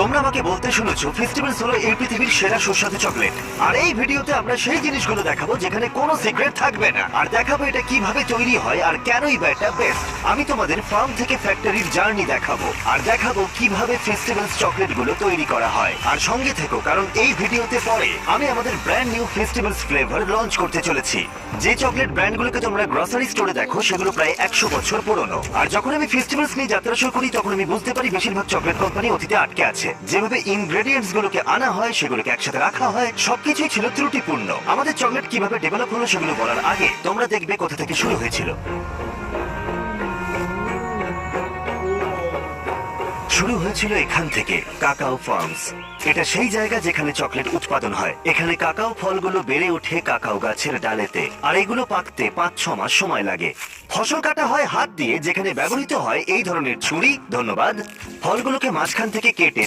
তোমরা আমাকে বলতে শুনেছো ফেস্টিভ্যালস হলো এই পৃথিবীর সেরা সুস্বাদু চকলেট। আর এই ভিডিওতে আমরা সেই জিনিসগুলো দেখাবো যেখানে কোনো সিক্রেট থাকবে না, আর দেখাবো এটা কিভাবে তৈরি হয় আর কেনই বা এটা বেস্ট। আমি তোমাদের ফার্ম থেকে ফ্যাক্টরির জার্নি দেখাবো, আর দেখাবো কিভাবে ফেস্টিভ্যালস চকলেট গুলো তৈরি করা হয়। আর সঙ্গে থেকো, কারণ এই ভিডিওতে পরে আমি আমাদের brand new festivals flavour launch করতে চলেছি। যে চকলেট ব্র্যান্ডগুলোকে তোমরা গ্রসারি স্টোরে দেখো সেগুলো প্রায় 100 বছর পুরনো। আর যখন আমি ফেস্টিভ্যালস নিয়ে যাত্রা শুরু করি তখন আমি বুঝতে পারি বেশিরভাগ চকলেট কোম্পানি অতীতে আটকে আছে। যেভাবে ইনগ্রেডিয়েন্টস গুলোকে আনা হয়, সেগুলোকে একসাথে রাখা হয়, সবকিছুই ছিল ত্রুটিপূর্ণ। আমাদের চকলেট কিভাবে ডেভেলপ হলো সেগুলো বলার আগে তোমরা দেখবে কোথা থেকে শুরু হয়েছিল। শুরু হয়েছিল এখান থেকে, কাকাও ফার্মস। এটা সেই জায়গা যেখানে চকলেট উৎপাদন হয়। এখানে কাকাও ফলগুলো বেড়ে ওঠে কাকাও গাছের ডালেতে, আর এগুলো পাকতে 5-6 মাস সময় লাগে। ফসল কাটা হয় হাত দিয়ে, যেখানে ব্যবহৃত হয় এই ধরনের ছুরি। ধন্যবাদ। ফলগুলোকে মাঝখান থেকে কেটে